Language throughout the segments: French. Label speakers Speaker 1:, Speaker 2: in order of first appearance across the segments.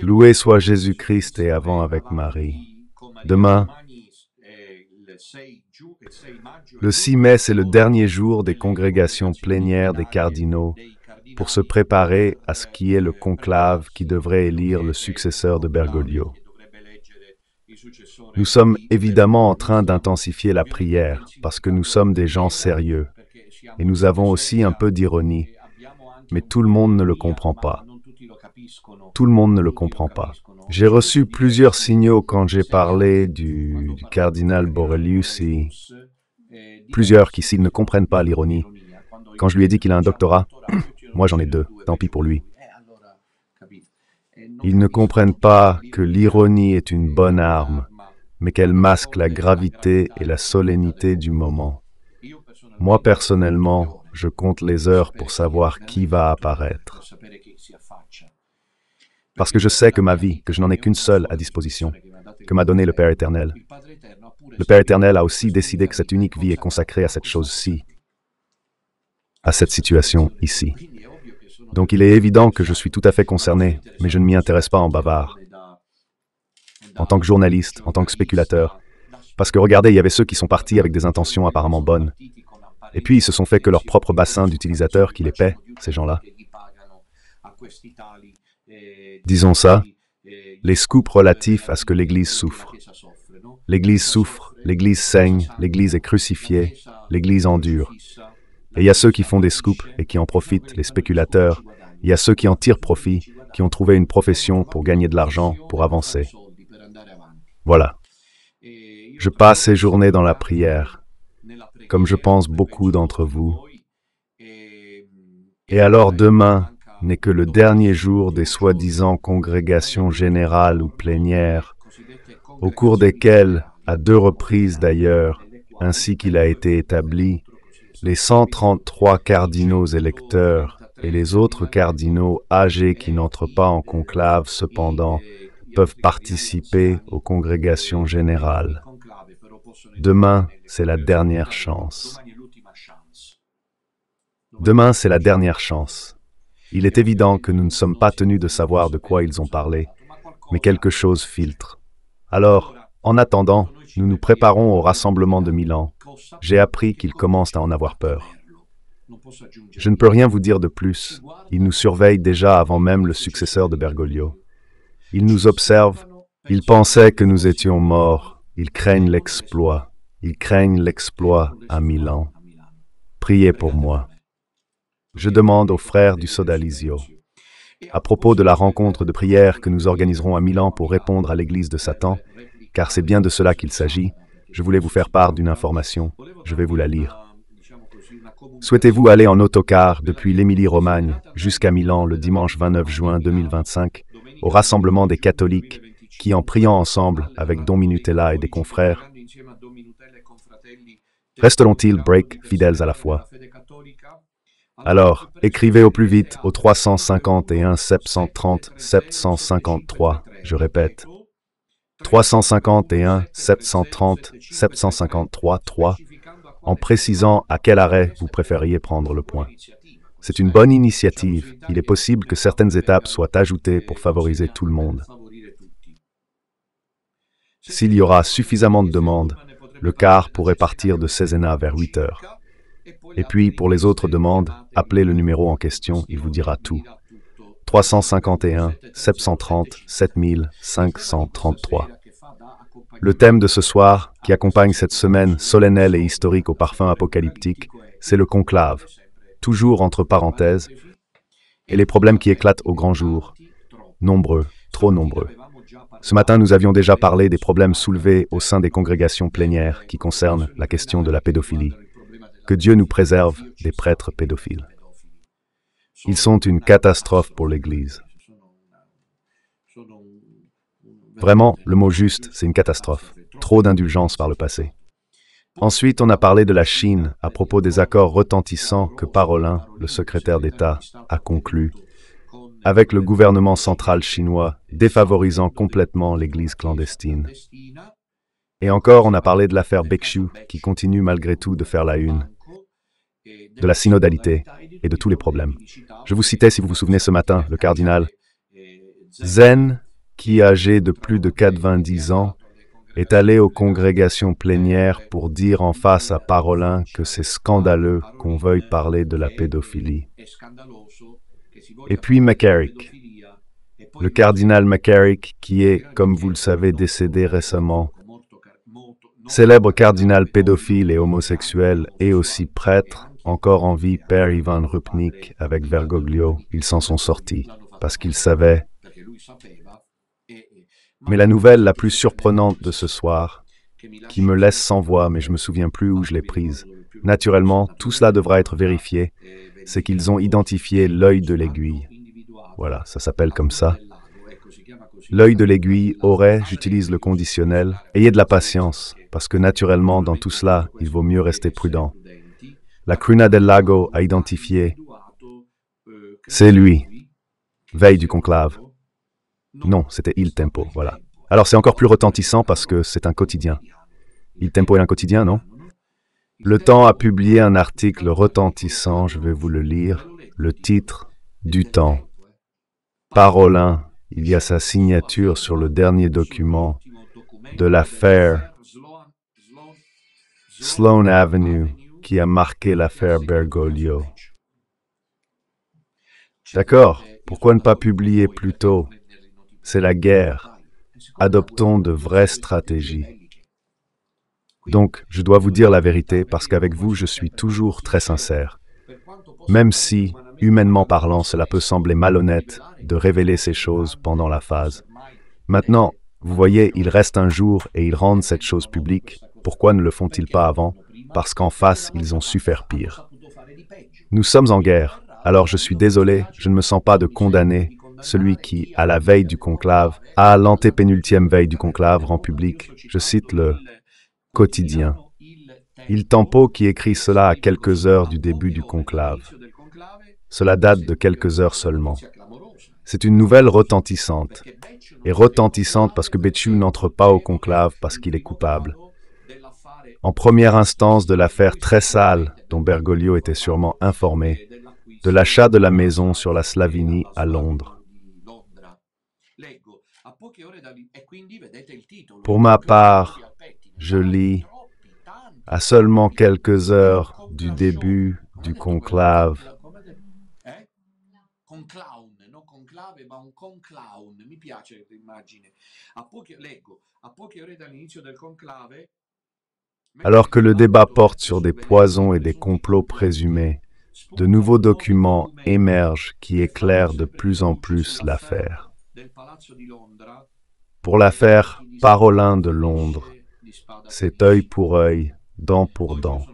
Speaker 1: Loué soit Jésus-Christ et avant avec Marie. Demain, le 6 mai, c'est le dernier jour des congrégations plénières des cardinaux pour se préparer à ce qui est le conclave qui devrait élire le successeur de Bergoglio. Nous sommes évidemment en train d'intensifier la prière parce que nous sommes des gens sérieux et nous avons aussi un peu d'ironie, mais tout le monde ne le comprend pas. Tout le monde ne le comprend pas. J'ai reçu plusieurs signaux quand j'ai parlé du cardinal Borrelius, plusieurs qui, s'ils ne comprennent pas l'ironie, quand je lui ai dit qu'il a un doctorat, moi j'en ai 2, tant pis pour lui. Ils ne comprennent pas que l'ironie est une bonne arme, mais qu'elle masque la gravité et la solennité du moment. Moi personnellement, je compte les heures pour savoir qui va apparaître. Parce que je sais que ma vie, que je n'en ai qu'une seule à disposition, que m'a donnée le Père éternel. Le Père éternel a aussi décidé que cette unique vie est consacrée à cette chose-ci, à cette situation ici. Donc il est évident que je suis tout à fait concerné, mais je ne m'y intéresse pas en bavard. En tant que journaliste, en tant que spéculateur. Parce que regardez, il y avait ceux qui sont partis avec des intentions apparemment bonnes. Et puis ils se sont fait que leur propre bassin d'utilisateurs qui les paie, ces gens-là. Disons ça, les scoops relatifs à ce que l'Église souffre. L'Église souffre, l'Église saigne, l'Église est crucifiée, l'Église endure. Et il y a ceux qui font des scoops et qui en profitent, les spéculateurs. Il y a ceux qui en tirent profit, qui ont trouvé une profession pour gagner de l'argent, pour avancer. Voilà. Je passe ces journées dans la prière, comme je pense beaucoup d'entre vous. Et alors demain n'est que le dernier jour des soi-disant congrégations générales ou plénières, au cours desquelles, à 2 reprises d'ailleurs, ainsi qu'il a été établi, les 133 cardinaux électeurs et les autres cardinaux âgés qui n'entrent pas en conclave cependant peuvent participer aux congrégations générales. Demain, c'est la dernière chance. Demain, c'est la dernière chance. Il est évident que nous ne sommes pas tenus de savoir de quoi ils ont parlé, mais quelque chose filtre. Alors, en attendant, nous nous préparons au rassemblement de Milan. J'ai appris qu'ils commencent à en avoir peur. Je ne peux rien vous dire de plus. Ils nous surveillent déjà avant même le successeur de Bergoglio. Ils nous observent. Ils pensaient que nous étions morts. Ils craignent l'exploit. Ils craignent l'exploit à Milan. Priez pour moi. Je demande aux frères du Sodalizio. À propos de la rencontre de prière que nous organiserons à Milan pour répondre à l'Église de Satan, car c'est bien de cela qu'il s'agit, je voulais vous faire part d'une information. Je vais vous la lire. Souhaitez-vous aller en autocar depuis l'Émilie-Romagne jusqu'à Milan le dimanche 29 juin 2025 au rassemblement des catholiques qui, en priant ensemble avec Don Minutella et des confrères, resteront-ils break fidèles à la foi? Alors, écrivez au plus vite au 351 730 753, je répète, 351 730 753 3, en précisant à quel arrêt vous préfériez prendre le point. C'est une bonne initiative. Il est possible que certaines étapes soient ajoutées pour favoriser tout le monde. S'il y aura suffisamment de demandes, le car pourrait partir de Cesena vers 8 heures. Et puis, pour les autres demandes, appelez le numéro en question, il vous dira tout. 351 730 7533. Le thème de ce soir, qui accompagne cette semaine solennelle et historique au parfum apocalyptique, c'est le conclave, toujours entre parenthèses, et les problèmes qui éclatent au grand jour. Nombreux, trop nombreux. Ce matin, nous avions déjà parlé des problèmes soulevés au sein des congrégations plénières qui concernent la question de la pédophilie. Que Dieu nous préserve des prêtres pédophiles. Ils sont une catastrophe pour l'Église. Vraiment, le mot juste, c'est une catastrophe. Trop d'indulgence par le passé. Ensuite, on a parlé de la Chine à propos des accords retentissants que Parolin, le secrétaire d'État, a conclus avec le gouvernement central chinois, défavorisant complètement l'Église clandestine. Et encore, on a parlé de l'affaire Bekchu, qui continue malgré tout de faire la une, de la synodalité et de tous les problèmes. Je vous citais, si vous vous souvenez ce matin, le cardinal Zen qui, âgé de plus de 90 ans, est allé aux congrégations plénières pour dire en face à Parolin que c'est scandaleux qu'on veuille parler de la pédophilie. Et puis McCarrick, le cardinal McCarrick, qui est, comme vous le savez, décédé récemment, célèbre cardinal pédophile et homosexuel et aussi prêtre, encore en vie, père Ivan Rupnik avec Bergoglio, ils s'en sont sortis parce qu'ils savaient. Mais la nouvelle la plus surprenante de ce soir, qui me laisse sans voix, mais je me souviens plus où je l'ai prise, naturellement, tout cela devra être vérifié, c'est qu'ils ont identifié l'œil de l'aiguille. Voilà, ça s'appelle comme ça. L'œil de l'aiguille aurait, j'utilise le conditionnel, ayez de la patience, parce que naturellement, dans tout cela, il vaut mieux rester prudent. La Cruna del Lago a identifié, c'est lui, veille du conclave. Non, c'était Il Tempo, voilà. Alors c'est encore plus retentissant parce que c'est un quotidien. Il Tempo est un quotidien, non? Le Temps a publié un article retentissant, je vais vous le lire, le titre du Temps. Parolin, il y a sa signature sur le dernier document de l'affaire Sloane Avenue qui a marqué l'affaire Bergoglio. D'accord, pourquoi ne pas publier plus tôt? C'est la guerre. Adoptons de vraies stratégies. Donc, je dois vous dire la vérité parce qu'avec vous, je suis toujours très sincère. Même si, humainement parlant, cela peut sembler malhonnête de révéler ces choses pendant la phase. Maintenant, vous voyez, il reste un jour et ils rendent cette chose publique. Pourquoi ne le font-ils pas avant? Parce qu'en face, ils ont su faire pire. Nous sommes en guerre. Alors je suis désolé, je ne me sens pas de condamner celui qui, à la veille du conclave, à l'antépénultième veille du conclave, rend public, je cite le quotidien. Il Tempo qui écrit cela à quelques heures du début du conclave. Cela date de quelques heures seulement. C'est une nouvelle retentissante. Et retentissante parce que Becciu n'entre pas au conclave parce qu'il est coupable. En première instance de l'affaire très sale dont Bergoglio était sûrement informé, de l'achat de la maison sur la Slavinie à Londres. Pour ma part, je lis à seulement quelques heures du début du conclave. Alors que le débat porte sur des poisons et des complots présumés, de nouveaux documents émergent qui éclairent de plus en plus l'affaire. Pour l'affaire Parolin de Londres, c'est œil pour œil, dent pour dent.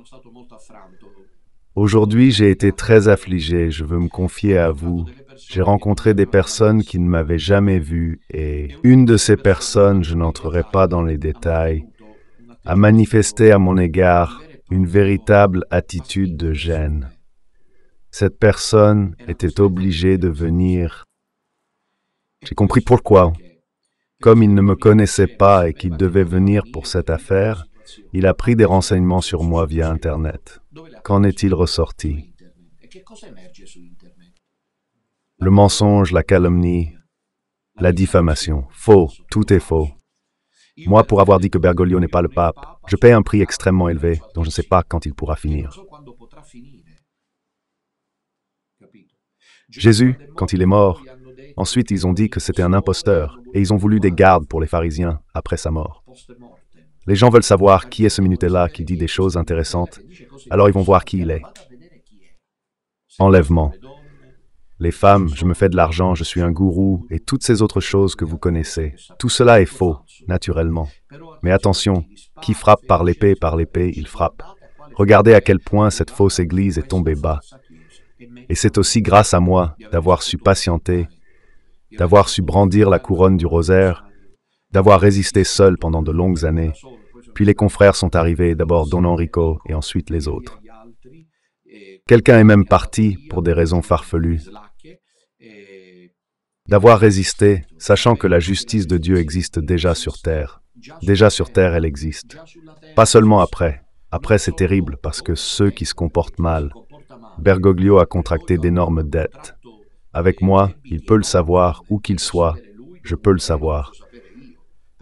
Speaker 1: Aujourd'hui, j'ai été très affligé, je veux me confier à vous. J'ai rencontré des personnes qui ne m'avaient jamais vu et une de ces personnes, je n'entrerai pas dans les détails, a manifesté à mon égard une véritable attitude de gêne. Cette personne était obligée de venir. J'ai compris pourquoi. Comme il ne me connaissait pas et qu'il devait venir pour cette affaire, il a pris des renseignements sur moi via Internet. Qu'en est-il ressorti? Le mensonge, la calomnie, la diffamation. Faux, tout est faux. Moi, pour avoir dit que Bergoglio n'est pas le pape, je paie un prix extrêmement élevé dont je ne sais pas quand il pourra finir. Jésus, quand il est mort, ensuite ils ont dit que c'était un imposteur et ils ont voulu des gardes pour les pharisiens après sa mort. Les gens veulent savoir qui est ce minuté-là qui dit des choses intéressantes, alors ils vont voir qui il est. Enlèvement. Les femmes, je me fais de l'argent, je suis un gourou et toutes ces autres choses que vous connaissez. Tout cela est faux, naturellement. Mais attention, qui frappe par l'épée, il frappe. Regardez à quel point cette fausse église est tombée bas. Et c'est aussi grâce à moi d'avoir su patienter, d'avoir su brandir la couronne du rosaire, d'avoir résisté seul pendant de longues années. Puis les confrères sont arrivés, d'abord Don Enrico et ensuite les autres. Quelqu'un est même parti pour des raisons farfelues. D'avoir résisté, sachant que la justice de Dieu existe déjà sur terre. Déjà sur terre, elle existe. Pas seulement après. Après, c'est terrible parce que ceux qui se comportent mal. Bergoglio a contracté d'énormes dettes. Avec moi, il peut le savoir, où qu'il soit. je peux le savoir.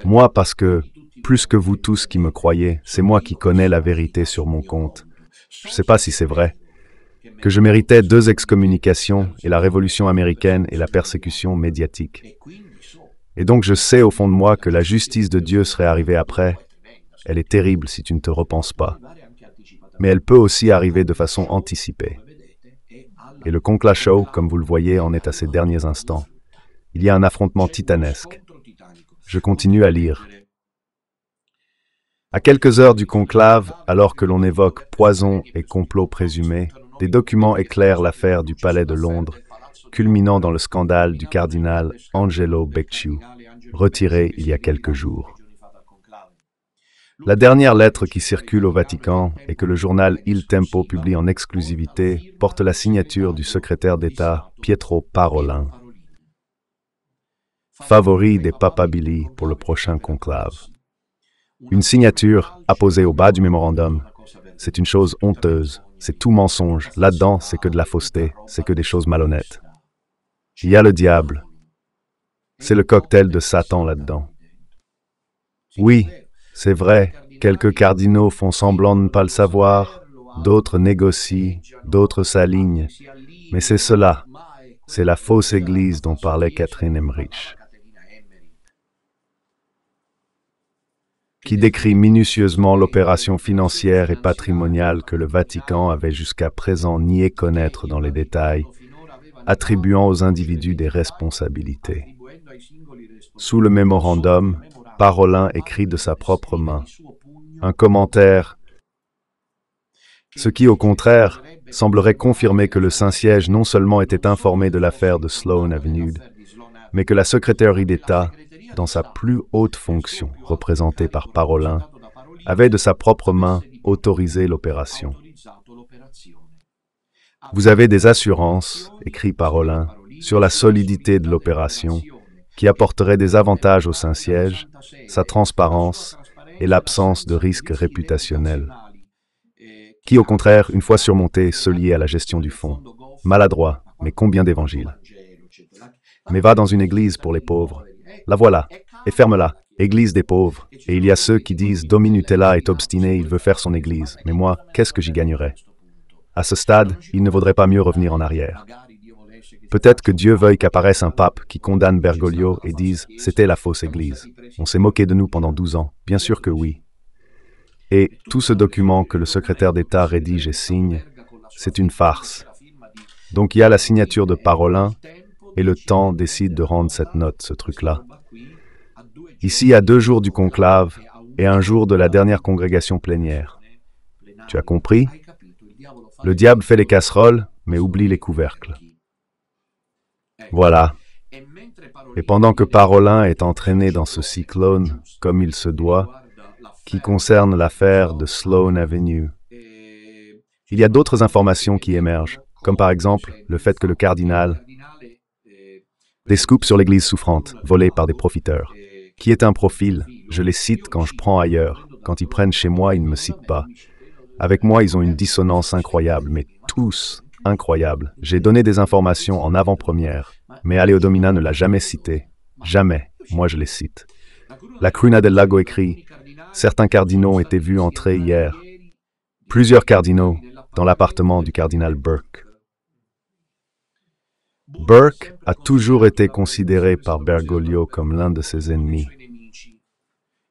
Speaker 1: Moi, parce que, plus que vous tous qui me croyez, c'est moi qui connais la vérité sur mon compte. Je ne sais pas si c'est vrai, que je méritais 2 excommunications et la révolution américaine et la persécution médiatique. Et donc je sais au fond de moi que la justice de Dieu serait arrivée après. Elle est terrible si tu ne te repenses pas. Mais elle peut aussi arriver de façon anticipée. Et le Conclave Show, comme vous le voyez, en est à ses derniers instants. Il y a un affrontement titanesque. Je continue à lire. À quelques heures du conclave, alors que l'on évoque poison et complot présumé, des documents éclairent l'affaire du Palais de Londres, culminant dans le scandale du cardinal Angelo Becciu, retiré il y a quelques jours. La dernière lettre qui circule au Vatican et que le journal Il Tempo publie en exclusivité porte la signature du secrétaire d'État Pietro Parolin, favori des papabili pour le prochain conclave. Une signature apposée au bas du mémorandum, c'est une chose honteuse, c'est tout mensonge. Là-dedans, c'est que de la fausseté, c'est que des choses malhonnêtes. Il y a le diable. C'est le cocktail de Satan là-dedans. Oui, c'est vrai, quelques cardinaux font semblant de ne pas le savoir, d'autres négocient, d'autres s'alignent, mais c'est cela, c'est la fausse église dont parlait Catherine Emmerich, qui décrit minutieusement l'opération financière et patrimoniale que le Vatican avait jusqu'à présent nié connaître dans les détails, attribuant aux individus des responsabilités. Sous le mémorandum, Parolin écrit de sa propre main un commentaire, ce qui, au contraire, semblerait confirmer que le Saint-Siège non seulement était informé de l'affaire de Sloane Avenue, mais que la secrétaire d'État, dans sa plus haute fonction, représentée par Parolin, avait de sa propre main autorisé l'opération. Vous avez des assurances, écrit Parolin, sur la solidité de l'opération, qui apporterait des avantages au Saint-Siège, sa transparence et l'absence de risques réputationnels, qui, au contraire, une fois surmontés, se liaient à la gestion du fonds. Maladroit, mais combien d'évangiles. Mais va dans une église pour les pauvres. La voilà, et ferme-la, église des pauvres. Et il y a ceux qui disent « Dominutella est obstiné, il veut faire son église. Mais moi, qu'est-ce que j'y gagnerais ?» À ce stade, il ne vaudrait pas mieux revenir en arrière. Peut-être que Dieu veuille qu'apparaisse un pape qui condamne Bergoglio et dise « C'était la fausse église. On s'est moqué de nous pendant 12 ans. » Bien sûr que oui. Et tout ce document que le secrétaire d'État rédige et signe, c'est une farce. Donc il y a la signature de Parolin, et le temps décide de rendre cette note, ce truc-là. Ici, à 2 jours du conclave et 1 jour de la dernière congrégation plénière. Tu as compris? Le diable fait les casseroles, mais oublie les couvercles. Voilà. Et pendant que Parolin est entraîné dans ce cyclone, comme il se doit, qui concerne l'affaire de Sloane Avenue, il y a d'autres informations qui émergent, comme par exemple le fait que le cardinal... Des scoops sur l'Église souffrante, volés par des profiteurs. Qui est un profil? Je les cite quand je prends ailleurs. Quand ils prennent chez moi, ils ne me citent pas. Avec moi, ils ont une dissonance incroyable, mais tous incroyables. J'ai donné des informations en avant-première, mais Aleodomina ne l'a jamais cité. Jamais. Moi, je les cite. La Cruna del Lago écrit « Certains cardinaux ont été vus entrer hier. Plusieurs cardinaux dans l'appartement du cardinal Burke. » Burke a toujours été considéré par Bergoglio comme l'un de ses ennemis.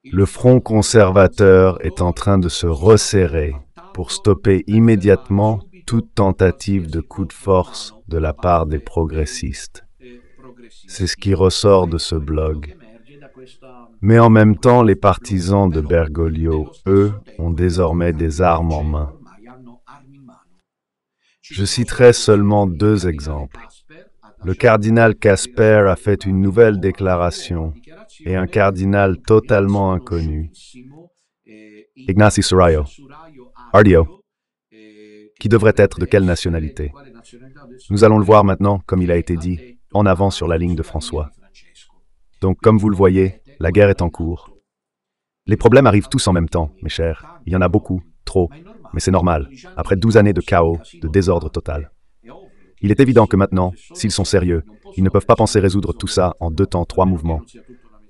Speaker 1: Le front conservateur est en train de se resserrer pour stopper immédiatement toute tentative de coup de force de la part des progressistes. C'est ce qui ressort de ce blog. Mais en même temps, les partisans de Bergoglio, eux, ont désormais des armes en main. Je citerai seulement 2 exemples. Le cardinal Casper a fait une nouvelle déclaration et un cardinal totalement inconnu, Ignacy Surayo, RDO, qui devrait être de quelle nationalité? Nous allons le voir maintenant, comme il a été dit, en avant sur la ligne de François. Donc, comme vous le voyez, la guerre est en cours. Les problèmes arrivent tous en même temps, mes chers. Il y en a beaucoup, trop, mais c'est normal, après 12 années de chaos, de désordre total. Il est évident que maintenant, s'ils sont sérieux, ils ne peuvent pas penser résoudre tout ça en 2 temps, 3 mouvements,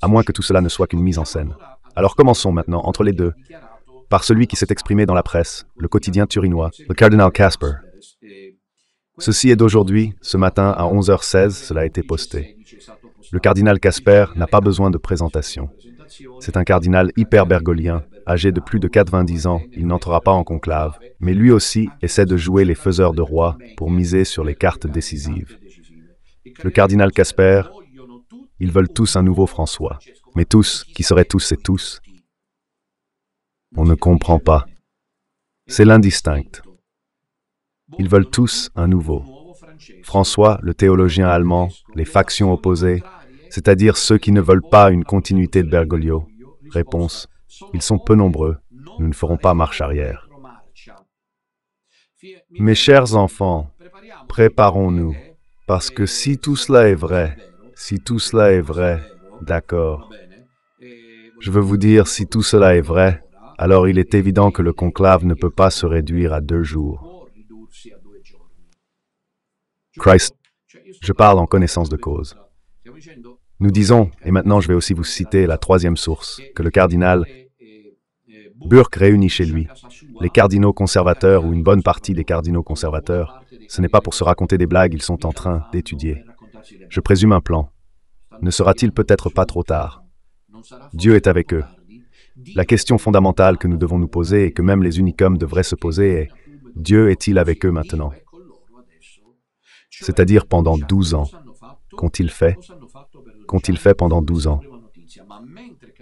Speaker 1: à moins que tout cela ne soit qu'une mise en scène. Alors commençons maintenant entre les deux, par celui qui s'est exprimé dans la presse, le quotidien turinois, le cardinal Casper. Ceci est d'aujourd'hui, ce matin à 11h16, cela a été posté. Le cardinal Casper n'a pas besoin de présentation. C'est un cardinal hyper-bergolien, âgé de plus de 90 ans, il n'entrera pas en conclave, mais lui aussi essaie de jouer les faiseurs de rois pour miser sur les cartes décisives. Le cardinal Casper, ils veulent tous un nouveau François, mais tous, qui seraient tous et tous? On ne comprend pas. C'est l'indistinct. Ils veulent tous un nouveau. François, le théologien allemand, les factions opposées, c'est-à-dire ceux qui ne veulent pas une continuité de Bergoglio. Réponse, ils sont peu nombreux, nous ne ferons pas marche arrière. Mes chers enfants, préparons-nous, parce que si tout cela est vrai, d'accord. Je veux vous dire, si tout cela est vrai, alors il est évident que le conclave ne peut pas se réduire à 2 jours. Christ, je parle en connaissance de cause. Nous disons, et maintenant je vais aussi vous citer la 3e source, que le cardinal Burke réunit chez lui les cardinaux conservateurs ou une bonne partie des cardinaux conservateurs. Ce n'est pas pour se raconter des blagues, ils sont en train d'étudier. Je présume un plan. Ne sera-t-il peut-être pas trop tard? Dieu est avec eux. La question fondamentale que nous devons nous poser et que même les unicums devraient se poser est « Dieu est-il avec eux maintenant ?» C'est-à-dire pendant 12 ans. Qu'ont-ils fait? Qu'ont-ils fait pendant 12 ans?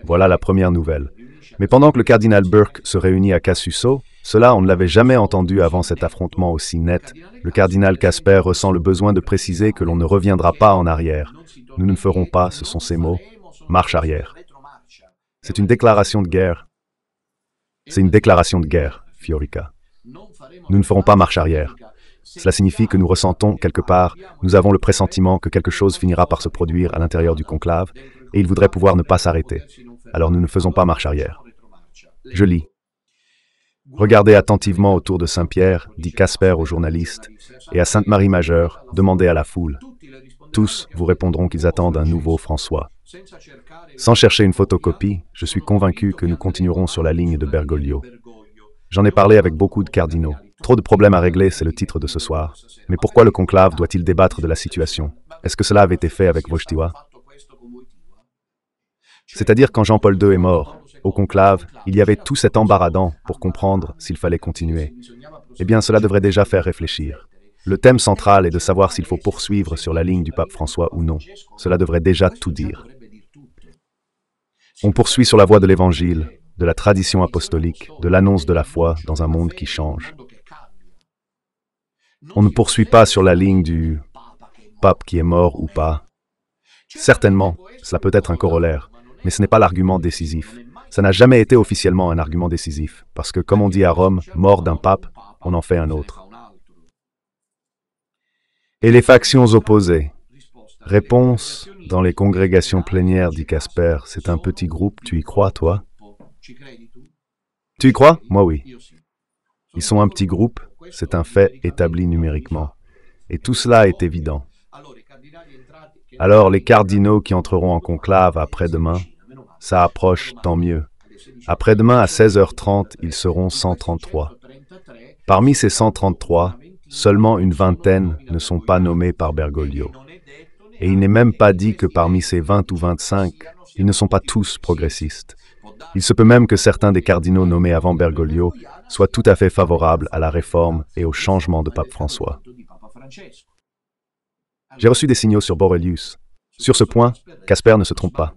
Speaker 1: Voilà la première nouvelle. Mais pendant que le cardinal Burke se réunit à Casusau, cela on ne l'avait jamais entendu avant cet affrontement aussi net, le cardinal Casper ressent le besoin de préciser que l'on ne reviendra pas en arrière. Nous ne ferons pas, ce sont ses mots, marche arrière. C'est une déclaration de guerre. C'est une déclaration de guerre, Fiorica. Nous ne ferons pas marche arrière. Cela signifie que nous ressentons, quelque part, nous avons le pressentiment que quelque chose finira par se produire à l'intérieur du conclave, et il voudrait pouvoir ne pas s'arrêter. Alors nous ne faisons pas marche arrière. Je lis. Regardez attentivement autour de Saint-Pierre, dit Casper aux journalistes, et à Sainte-Marie-Majeure, demandez à la foule. Tous vous répondront qu'ils attendent un nouveau François. Sans chercher une photocopie, je suis convaincu que nous continuerons sur la ligne de Bergoglio. J'en ai parlé avec beaucoup de cardinaux. Trop de problèmes à régler, c'est le titre de ce soir. Mais pourquoi le conclave doit-il débattre de la situation? Est-ce que cela avait été fait avec Wojtyła? C'est-à-dire quand Jean-Paul II est mort, au conclave, il y avait tout cet embarras pour comprendre s'il fallait continuer. Eh bien, cela devrait déjà faire réfléchir. Le thème central est de savoir s'il faut poursuivre sur la ligne du pape François ou non. Cela devrait déjà tout dire. On poursuit sur la voie de l'Évangile, de la tradition apostolique, de l'annonce de la foi dans un monde qui change. On ne poursuit pas sur la ligne du pape qui est mort ou pas. Certainement, cela peut être un corollaire, mais ce n'est pas l'argument décisif. Ça n'a jamais été officiellement un argument décisif, parce que, comme on dit à Rome, mort d'un pape, on en fait un autre. Et les factions opposées? Réponse, dans les congrégations plénières, dit Casper, c'est un petit groupe, tu y crois, toi? Tu y crois? Moi, oui. Ils sont un petit groupe, c'est un fait établi numériquement. Et tout cela est évident. Alors, les cardinaux qui entreront en conclave après-demain, ça approche, tant mieux. Après-demain, à 16h30, ils seront 133. Parmi ces 133, seulement une vingtaine ne sont pas nommés par Bergoglio. Et il n'est même pas dit que parmi ces 20 ou 25, ils ne sont pas tous progressistes. Il se peut même que certains des cardinaux nommés avant Bergoglio soient tout à fait favorables à la réforme et au changement de pape François. J'ai reçu des signaux sur Borelius. Sur ce point, Casper ne se trompe pas.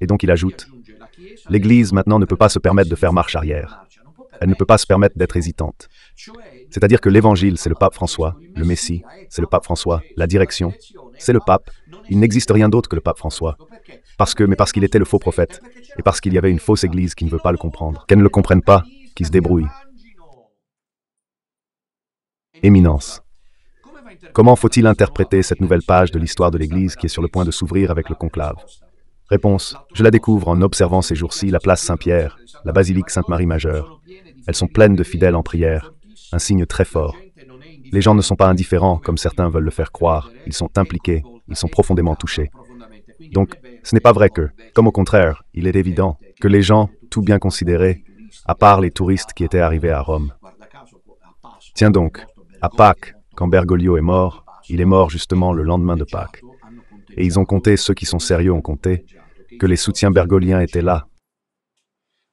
Speaker 1: Et donc il ajoute, « L'Église maintenant ne peut pas se permettre de faire marche arrière. Elle ne peut pas se permettre d'être hésitante. C'est-à-dire que l'Évangile, c'est le pape François, le Messie, c'est le pape François, la direction, c'est le pape. Il n'existe rien d'autre que le pape François. Parce qu'il était le faux prophète, et parce qu'il y avait une fausse Église qui ne veut pas le comprendre, qu'elle ne le comprenne pas, qui se débrouille. Éminence. Comment faut-il interpréter cette nouvelle page de l'histoire de l'Église qui est sur le point de s'ouvrir avec le conclave? Réponse. Je la découvre en observant ces jours-ci la place Saint-Pierre, la basilique Sainte-Marie-Majeure. Elles sont pleines de fidèles en prière, un signe très fort. Les gens ne sont pas indifférents, comme certains veulent le faire croire. Ils sont impliqués, ils sont profondément touchés. Donc, ce n'est pas vrai que, comme au contraire, il est évident que les gens, tout bien considérés, à part les touristes qui étaient arrivés à Rome. Tiens donc, à Pâques, quand Bergoglio est mort, il est mort justement le lendemain de Pâques. Et ils ont compté, ceux qui sont sérieux ont compté, que les soutiens bergoliens étaient là.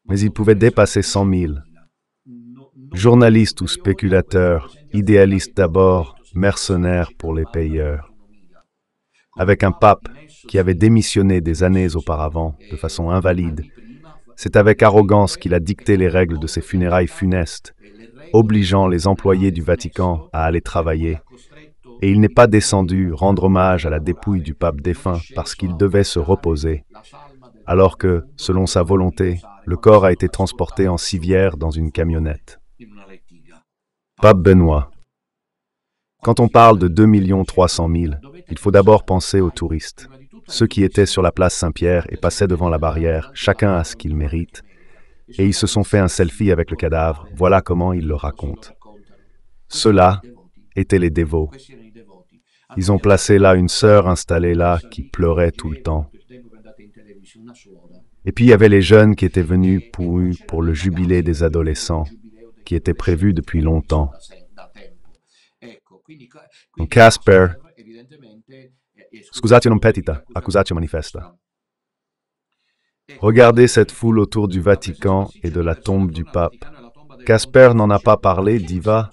Speaker 1: Mais ils pouvaient dépasser 100 000. Journalistes ou spéculateurs, idéalistes d'abord, mercenaires pour les payeurs. Avec un pape qui avait démissionné des années auparavant de façon invalide, c'est avec arrogance qu'il a dicté les règles de ses funérailles funestes, obligeant les employés du Vatican à aller travailler. Et il n'est pas descendu rendre hommage à la dépouille du pape défunt parce qu'il devait se reposer, alors que, selon sa volonté, le corps a été transporté en civière dans une camionnette. Pape Benoît. Quand on parle de 2 300 000, il faut d'abord penser aux touristes, ceux qui étaient sur la place Saint-Pierre et passaient devant la barrière, chacun a ce qu'il mérite, et ils se sont fait un selfie avec le cadavre, voilà comment ils le racontent. Ceux-là étaient les dévots. Ils ont placé là une sœur installée là qui pleurait tout le temps. Et puis il y avait les jeunes qui étaient venus pour le jubilé des adolescents, qui était prévu depuis longtemps. Donc Casper, scusate non petita, accusatio manifesta. Regardez cette foule autour du Vatican et de la tombe du pape. Casper n'en a pas parlé, diva.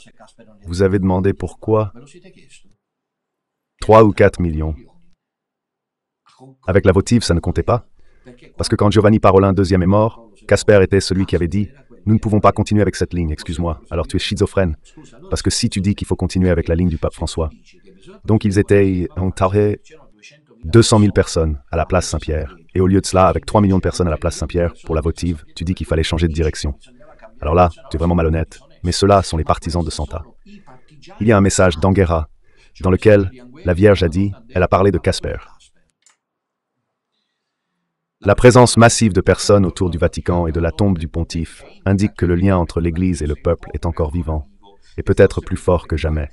Speaker 1: Vous avez demandé pourquoi? 3 ou 4 millions. Avec la votive, ça ne comptait pas. Parce que quand Giovanni Parolin II est mort, Casper était celui qui avait dit « Nous ne pouvons pas continuer avec cette ligne, excuse-moi, alors tu es schizophrène. Parce que si tu dis qu'il faut continuer avec la ligne du pape François. » Donc ils étaient enterrés 200 000 personnes à la place Saint-Pierre. Et au lieu de cela, avec 3 millions de personnes à la place Saint-Pierre, pour la votive, tu dis qu'il fallait changer de direction. Alors là, tu es vraiment malhonnête. Mais ceux-là sont les partisans de Santa. Il y a un message d'Anguera, dans lequel la Vierge a dit, elle a parlé de Casper. La présence massive de personnes autour du Vatican et de la tombe du pontife indique que le lien entre l'Église et le peuple est encore vivant, et peut-être plus fort que jamais.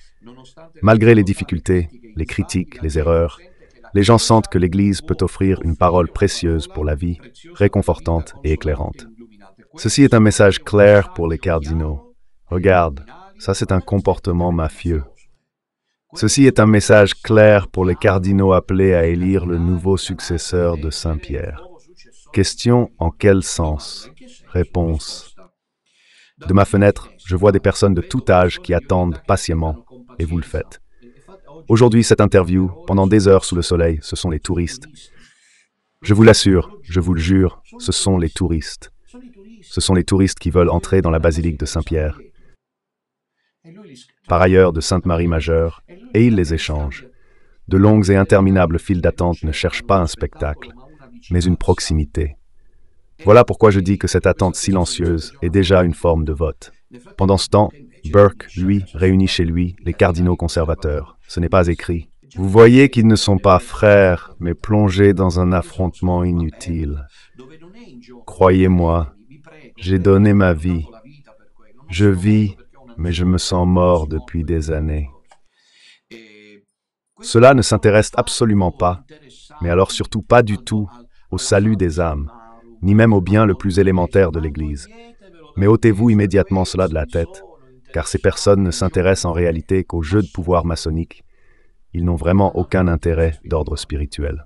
Speaker 1: Malgré les difficultés, les critiques, les erreurs, les gens sentent que l'Église peut offrir une parole précieuse pour la vie, réconfortante et éclairante. Ceci est un message clair pour les cardinaux. Regarde, ça c'est un comportement mafieux. Ceci est un message clair pour les cardinaux appelés à élire le nouveau successeur de Saint-Pierre. Question: en quel sens? Réponse: de ma fenêtre, je vois des personnes de tout âge qui attendent patiemment, et vous le faites. Aujourd'hui, cette interview, pendant des heures sous le soleil, ce sont les touristes. Je vous l'assure, je vous le jure, ce sont les touristes. Ce sont les touristes qui veulent entrer dans la basilique de Saint-Pierre, par ailleurs de Sainte-Marie Majeure, et ils les échangent. De longues et interminables files d'attente ne cherchent pas un spectacle, mais une proximité. Voilà pourquoi je dis que cette attente silencieuse est déjà une forme de vote. Pendant ce temps, Burke, lui, réunit chez lui les cardinaux conservateurs. Ce n'est pas écrit. Vous voyez qu'ils ne sont pas frères, mais plongés dans un affrontement inutile. Croyez-moi, j'ai donné ma vie. Je vis, mais je me sens mort depuis des années. Cela ne s'intéresse absolument pas, mais alors surtout pas du tout, au salut des âmes, ni même au bien le plus élémentaire de l'Église. Mais ôtez-vous immédiatement cela de la tête, car ces personnes ne s'intéressent en réalité qu'au jeu de pouvoir maçonnique. Ils n'ont vraiment aucun intérêt d'ordre spirituel.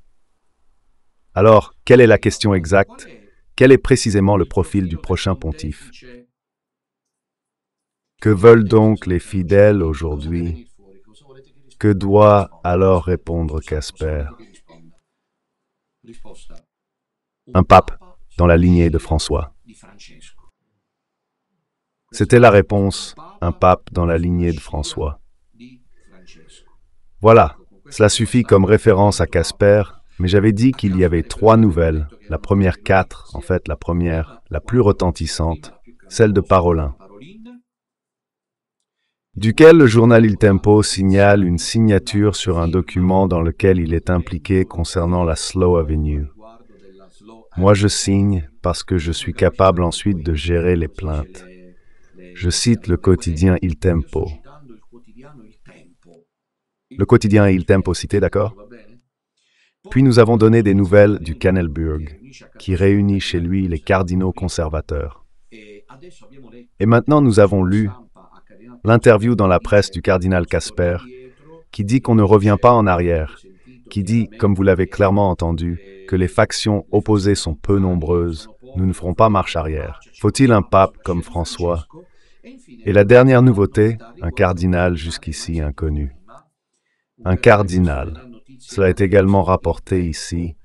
Speaker 1: Alors, quelle est la question exacte? Quel est précisément le profil du prochain pontife? Que veulent donc les fidèles aujourd'hui? Que doit alors répondre Casper? Un pape dans la lignée de François. C'était la réponse, un pape dans la lignée de François. Voilà, cela suffit comme référence à Casper, mais j'avais dit qu'il y avait 3 nouvelles, la première 4, en fait la première, la plus retentissante, celle de Parolin, duquel le journal Il Tempo signale une signature sur un document dans lequel il est impliqué concernant la Slow Avenue. Moi je signe parce que je suis capable ensuite de gérer les plaintes. Je cite le quotidien Il Tempo. Le quotidien Il Tempo cité, d'accord? Puis nous avons donné des nouvelles du Kennelburg, qui réunit chez lui les cardinaux conservateurs. Et maintenant nous avons lu l'interview dans la presse du cardinal Casper, qui dit qu'on ne revient pas en arrière, qui dit, comme vous l'avez clairement entendu, que les factions opposées sont peu nombreuses, nous ne ferons pas marche arrière. Faut-il un pape comme François? Et la dernière nouveauté, un cardinal jusqu'ici inconnu. Un cardinal. Cela est également rapporté ici.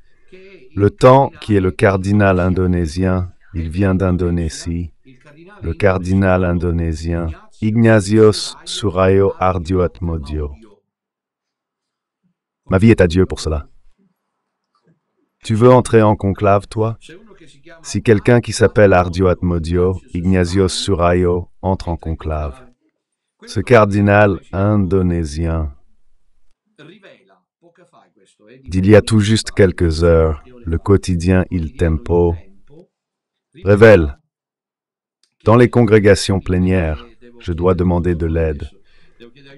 Speaker 1: Le temps qui est le cardinal indonésien, il vient d'Indonésie. Le cardinal indonésien, Ignatius Surayo Ardioatmodio. Ma vie est à Dieu pour cela. Tu veux entrer en conclave, toi? Si quelqu'un qui s'appelle Ardioatmodio, Ignatius Surayo, entre en conclave, ce cardinal indonésien, d'il y a tout juste quelques heures, le quotidien Il Tempo révèle, dans les congrégations plénières, je dois demander de l'aide.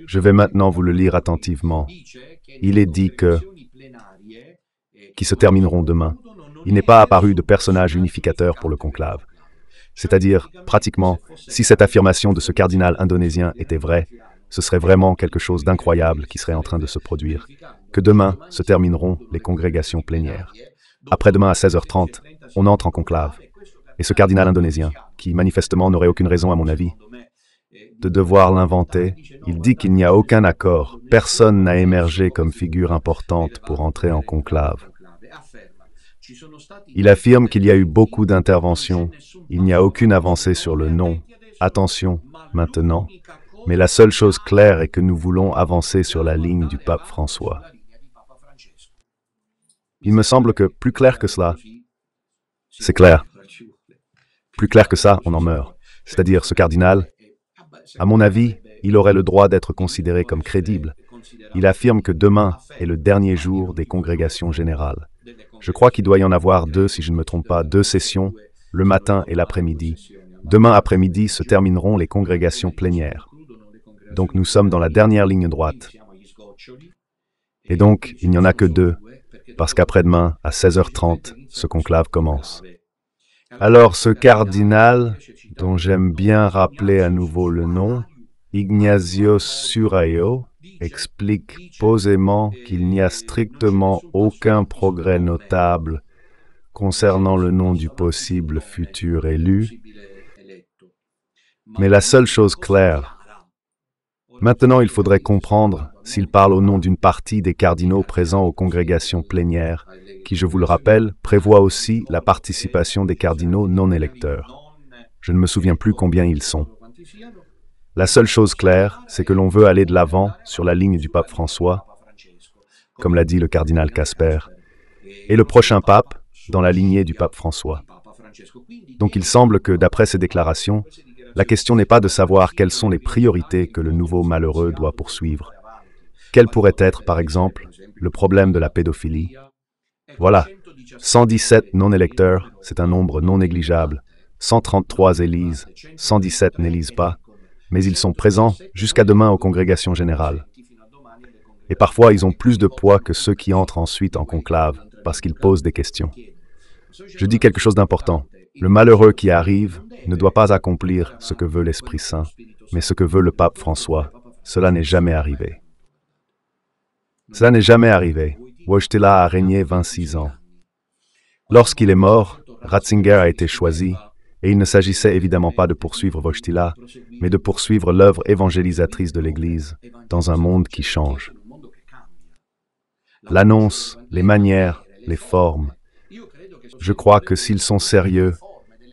Speaker 1: Je vais maintenant vous le lire attentivement. Il est dit qui se termineront demain. Il n'est pas apparu de personnage unificateur pour le conclave. C'est-à-dire, pratiquement, si cette affirmation de ce cardinal indonésien était vraie, ce serait vraiment quelque chose d'incroyable qui serait en train de se produire. Que demain se termineront les congrégations plénières. Après-demain à 16h30, on entre en conclave. Et ce cardinal indonésien, qui manifestement n'aurait aucune raison à mon avis, de devoir l'inventer, il dit qu'il n'y a aucun accord, personne n'a émergé comme figure importante pour entrer en conclave. Il affirme qu'il y a eu beaucoup d'interventions, il n'y a aucune avancée sur le non. Attention, maintenant, mais la seule chose claire est que nous voulons avancer sur la ligne du pape François. Il me semble que plus clair que cela, c'est clair. Plus clair que ça, on en meurt. C'est-à-dire, ce cardinal, à mon avis, il aurait le droit d'être considéré comme crédible. Il affirme que demain est le dernier jour des congrégations générales. Je crois qu'il doit y en avoir deux, si je ne me trompe pas, 2 sessions, le matin et l'après-midi. Demain après-midi se termineront les congrégations plénières. Donc nous sommes dans la dernière ligne droite. Et donc, il n'y en a que 2, parce qu'après-demain, à 16h30, ce conclave commence. Alors ce cardinal, dont j'aime bien rappeler à nouveau le nom, Ignatius Surayo, explique posément qu'il n'y a strictement aucun progrès notable concernant le nom du possible futur élu, mais la seule chose claire. Maintenant, il faudrait comprendre s'il parle au nom d'une partie des cardinaux présents aux congrégations plénières, qui, je vous le rappelle, prévoit aussi la participation des cardinaux non électeurs. Je ne me souviens plus combien ils sont. La seule chose claire, c'est que l'on veut aller de l'avant sur la ligne du pape François, comme l'a dit le cardinal Casper, et le prochain pape dans la lignée du pape François. Donc il semble que, d'après ces déclarations, la question n'est pas de savoir quelles sont les priorités que le nouveau malheureux doit poursuivre. Quel pourrait être, par exemple, le problème de la pédophilie? Voilà, 117 non-électeurs, c'est un nombre non négligeable. 133 élisent, 117 n'élisent pas, mais ils sont présents jusqu'à demain aux congrégations générales. Et parfois, ils ont plus de poids que ceux qui entrent ensuite en conclave, parce qu'ils posent des questions. Je dis quelque chose d'important. Le malheureux qui arrive ne doit pas accomplir ce que veut l'Esprit Saint, mais ce que veut le pape François. Cela n'est jamais arrivé. Cela n'est jamais arrivé. Wojtyla a régné 26 ans. Lorsqu'il est mort, Ratzinger a été choisi, et il ne s'agissait évidemment pas de poursuivre Wojtyla, mais de poursuivre l'œuvre évangélisatrice de l'Église dans un monde qui change. L'annonce, les manières, les formes. Je crois que s'ils sont sérieux,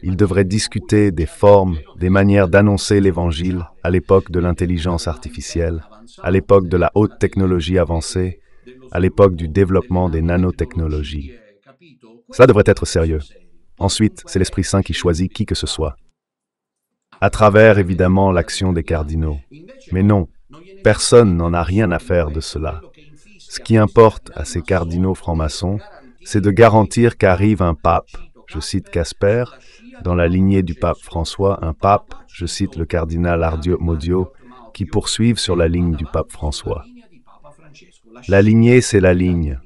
Speaker 1: ils devraient discuter des formes, des manières d'annoncer l'Évangile à l'époque de l'intelligence artificielle, à l'époque de la haute technologie avancée, à l'époque du développement des nanotechnologies. Cela devrait être sérieux. Ensuite, c'est l'Esprit Saint qui choisit qui que ce soit. À travers, évidemment, l'action des cardinaux. Mais non, personne n'en a rien à faire de cela. Ce qui importe à ces cardinaux francs-maçons, c'est de garantir qu'arrive un pape, je cite Casper, dans la lignée du pape François, un pape, je cite le cardinal Ardioatmodio, qui poursuive sur la ligne du pape François. La lignée, c'est la ligne.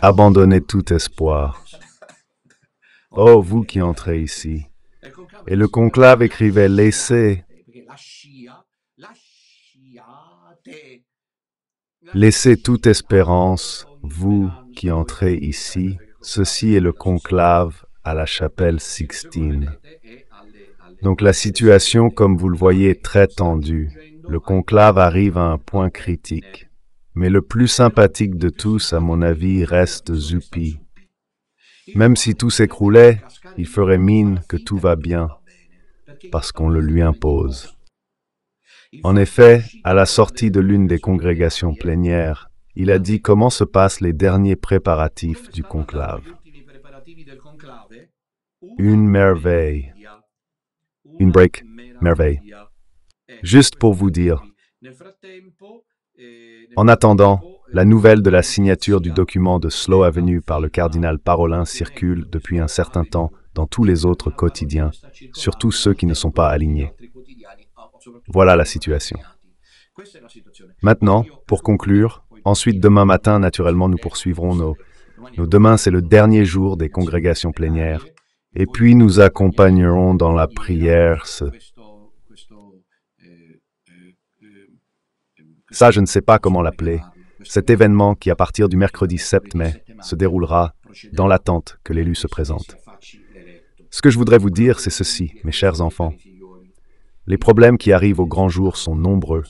Speaker 1: Abandonnez tout espoir. Oh, vous qui entrez ici. Et le conclave écrivait « Laissez ». Laissez toute espérance, vous qui entrez ici. Ceci est le conclave à la chapelle Sixtine. Donc la situation, comme vous le voyez, est très tendue. Le conclave arrive à un point critique. Mais le plus sympathique de tous, à mon avis, reste Zuppi. Même si tout s'écroulait, il ferait mine que tout va bien, parce qu'on le lui impose. En effet, à la sortie de l'une des congrégations plénières, il a dit comment se passent les derniers préparatifs du conclave. Une merveille. Une merveille. Juste pour vous dire. En attendant, la nouvelle de la signature du document de Slow Avenue par le cardinal Parolin circule depuis un certain temps dans tous les autres quotidiens, surtout ceux qui ne sont pas alignés. Voilà la situation. Maintenant, pour conclure, ensuite demain matin, naturellement, nous poursuivrons nos demain, c'est le dernier jour des congrégations plénières, et puis nous accompagnerons dans la prière ça, je ne sais pas comment l'appeler, cet événement qui, à partir du mercredi 7 mai, se déroulera dans l'attente que l'élu se présente. Ce que je voudrais vous dire, c'est ceci, mes chers enfants. Les problèmes qui arrivent au grand jour sont nombreux.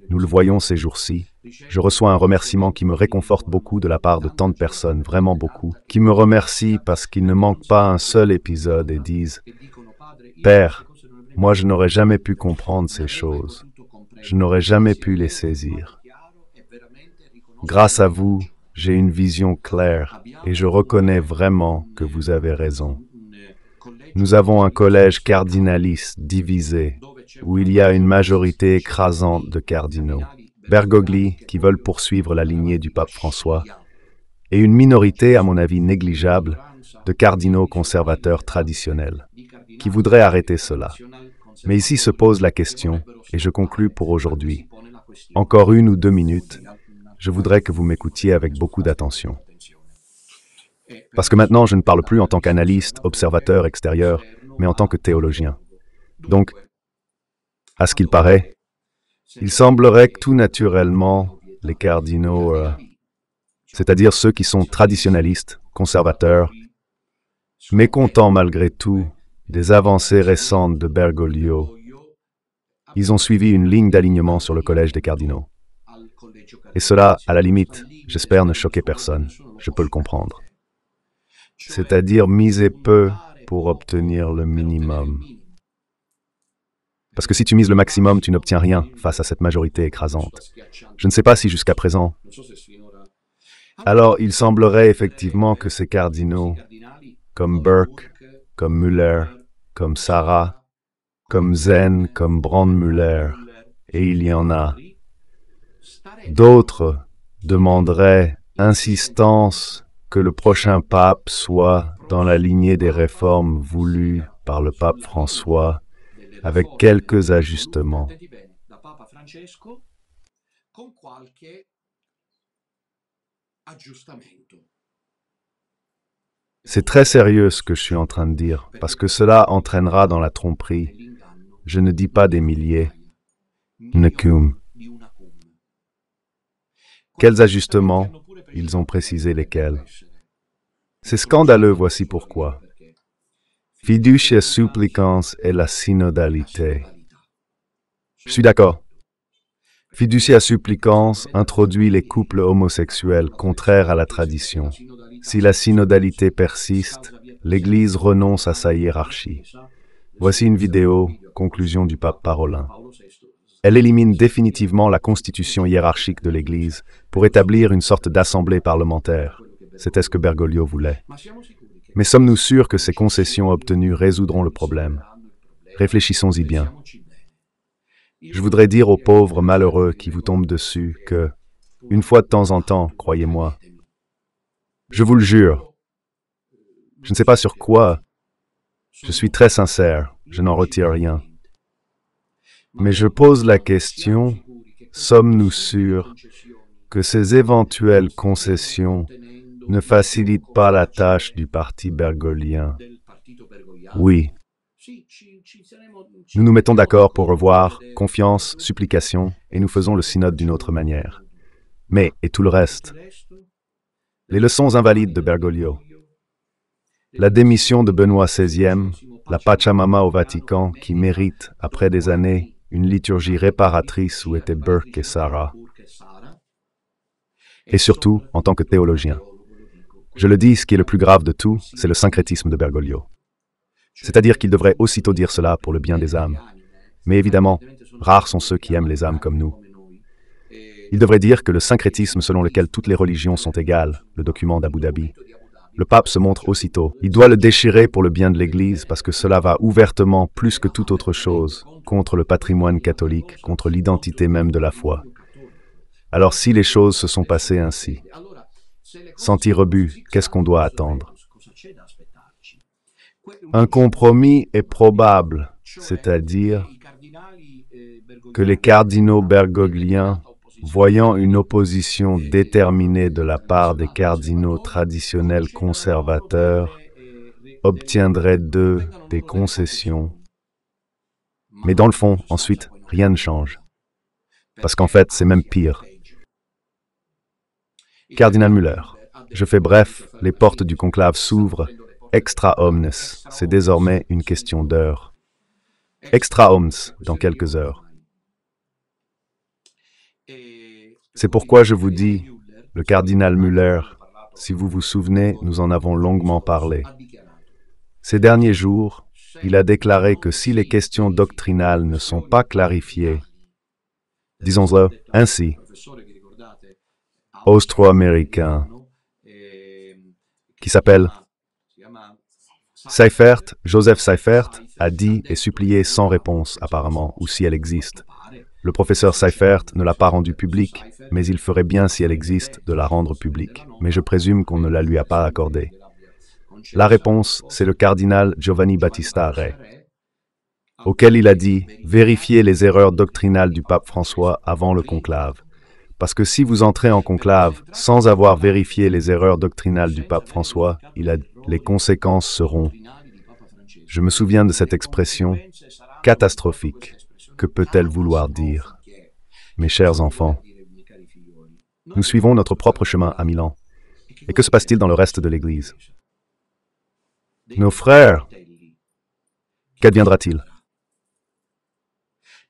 Speaker 1: Nous le voyons ces jours-ci. Je reçois un remerciement qui me réconforte beaucoup de la part de tant de personnes, vraiment beaucoup, qui me remercient parce qu'ils ne manquent pas un seul épisode et disent « Père, moi je n'aurais jamais pu comprendre ces choses. Je n'aurais jamais pu les saisir. Grâce à vous, j'ai une vision claire et je reconnais vraiment que vous avez raison. Nous avons un collège cardinaliste divisé, où il y a une majorité écrasante de cardinaux, Bergogli, qui veulent poursuivre la lignée du pape François, et une minorité, à mon avis négligeable, de cardinaux conservateurs traditionnels, qui voudraient arrêter cela. Mais ici se pose la question, et je conclus pour aujourd'hui. Encore 1 ou 2 minutes, je voudrais que vous m'écoutiez avec beaucoup d'attention. Parce que maintenant, je ne parle plus en tant qu'analyste, observateur extérieur, mais en tant que théologien. Donc, à ce qu'il paraît, il semblerait que tout naturellement, les cardinaux, c'est-à-dire ceux qui sont traditionnalistes, conservateurs, mécontents malgré tout des avancées récentes de Bergoglio, ils ont suivi une ligne d'alignement sur le collège des cardinaux. Et cela, à la limite, j'espère ne choquer personne, je peux le comprendre. C'est-à-dire miser peu pour obtenir le minimum. Parce que si tu mises le maximum, tu n'obtiens rien face à cette majorité écrasante. Je ne sais pas si jusqu'à présent. Alors, il semblerait effectivement que ces cardinaux, comme Burke, comme Müller, comme Sarah, comme Zen, comme Brandmüller, et il y en a, d'autres demanderaient insistance que le prochain pape soit dans la lignée des réformes voulues par le pape François, avec quelques ajustements. C'est très sérieux ce que je suis en train de dire, parce que cela entraînera dans la tromperie. Je ne dis pas des milliers, necum. Quels ajustements? Ils ont précisé lesquels. C'est scandaleux, voici pourquoi. Fiducia supplicans et la synodalité. Je suis d'accord. Fiducia supplicans introduit les couples homosexuels contraires à la tradition. Si la synodalité persiste, l'Église renonce à sa hiérarchie. Voici une vidéo, conclusion du pape Parolin. Elle élimine définitivement la constitution hiérarchique de l'Église pour établir une sorte d'assemblée parlementaire. C'était ce que Bergoglio voulait. Mais sommes-nous sûrs que ces concessions obtenues résoudront le problème? Réfléchissons-y bien. Je voudrais dire aux pauvres malheureux qui vous tombent dessus que, une fois de temps en temps, croyez-moi, je vous le jure, je ne sais pas sur quoi, je suis très sincère, je n'en retire rien. Mais je pose la question, sommes-nous sûrs que ces éventuelles concessions ne facilitent pas la tâche du parti bergoglien. Oui, nous nous mettons d'accord pour revoir, confiance, supplication, et nous faisons le synode d'une autre manière. Mais, et tout le reste? Les leçons invalides de Bergoglio, la démission de Benoît XVI, la Pachamama au Vatican qui mérite, après des années, une liturgie réparatrice où étaient Burke et Sarah. Et surtout, en tant que théologien. Je le dis, ce qui est le plus grave de tout, c'est le syncrétisme de Bergoglio. C'est-à-dire qu'il devrait aussitôt dire cela pour le bien des âmes. Mais évidemment, rares sont ceux qui aiment les âmes comme nous. Il devrait dire que le syncrétisme selon lequel toutes les religions sont égales, le document d'Abu Dhabi, le pape se montre aussitôt. Il doit le déchirer pour le bien de l'Église parce que cela va ouvertement, plus que toute autre chose, contre le patrimoine catholique, contre l'identité même de la foi. Alors si les choses se sont passées ainsi, senti-rebut, qu'est-ce qu'on doit attendre? Un compromis est probable, c'est-à-dire que les cardinaux bergogliens, voyant une opposition déterminée de la part des cardinaux traditionnels conservateurs, obtiendraient d'eux des concessions. Mais dans le fond, ensuite, rien ne change. Parce qu'en fait, c'est même pire. Cardinal Müller, je fais bref, les portes du conclave s'ouvrent, extra omnes, c'est désormais une question d'heure. Extra omnes, dans quelques heures. C'est pourquoi je vous dis, le cardinal Müller, si vous vous souvenez, nous en avons longuement parlé. Ces derniers jours, il a déclaré que si les questions doctrinales ne sont pas clarifiées, disons-le ainsi, austro-américain, qui s'appelle Seifert, Joseph Seifert, a dit et supplié sans réponse apparemment, ou si elle existe. Le professeur Seifert ne l'a pas rendue publique, mais il ferait bien si elle existe de la rendre publique. Mais je présume qu'on ne la lui a pas accordée. La réponse, c'est le cardinal Giovanni Battista Re, auquel il a dit « Vérifiez les erreurs doctrinales du pape François avant le conclave. Parce que si vous entrez en conclave sans avoir vérifié les erreurs doctrinales du pape François, les conséquences seront, je me souviens de cette expression, catastrophique. Que peut-elle vouloir dire? Mes chers enfants, nous suivons notre propre chemin à Milan. Et que se passe-t-il dans le reste de l'Église? Nos frères, qu'adviendra-t-il?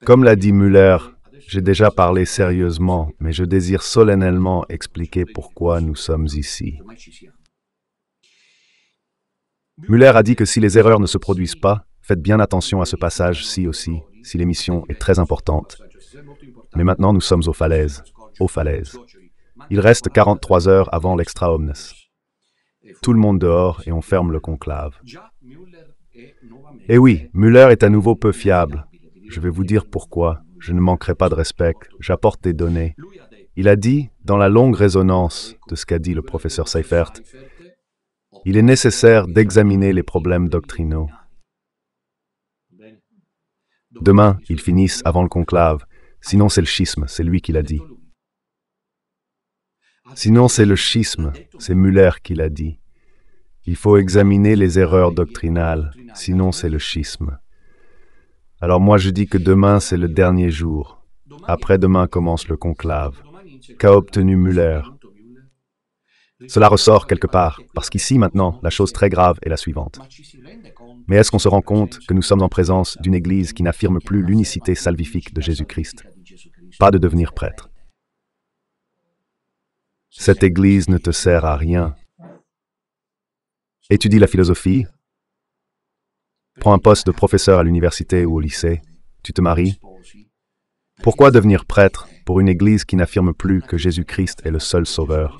Speaker 1: Comme l'a dit Müller, j'ai déjà parlé sérieusement, mais je désire solennellement expliquer pourquoi nous sommes ici. Müller a dit que si les erreurs ne se produisent pas, faites bien attention à ce passage-ci aussi, si l'émission est très importante. Mais maintenant, nous sommes aux falaises. Il reste 43 heures avant l'extra omnes. Tout le monde dehors et on ferme le conclave. Et oui, Müller est à nouveau peu fiable. Je vais vous dire pourquoi. Je ne manquerai pas de respect. J'apporte des données. Il a dit, dans la longue résonance de ce qu'a dit le professeur Seifert, il est nécessaire d'examiner les problèmes doctrinaux. Demain, ils finissent avant le conclave. Sinon, c'est le schisme, c'est lui qui l'a dit. Sinon, c'est le schisme, c'est Müller qui l'a dit. Il faut examiner les erreurs doctrinales, sinon c'est le schisme. Alors moi, je dis que demain, c'est le dernier jour. Après-demain commence le conclave. Qu'a obtenu Müller? Cela ressort quelque part, parce qu'ici, maintenant, la chose très grave est la suivante. Mais est-ce qu'on se rend compte que nous sommes en présence d'une Église qui n'affirme plus l'unicité salvifique de Jésus-Christ? Pas de devenir prêtre. Cette Église ne te sert à rien. Étudie la philosophie, prends un poste de professeur à l'université ou au lycée, tu te maries. Pourquoi devenir prêtre pour une Église qui n'affirme plus que Jésus-Christ est le seul sauveur?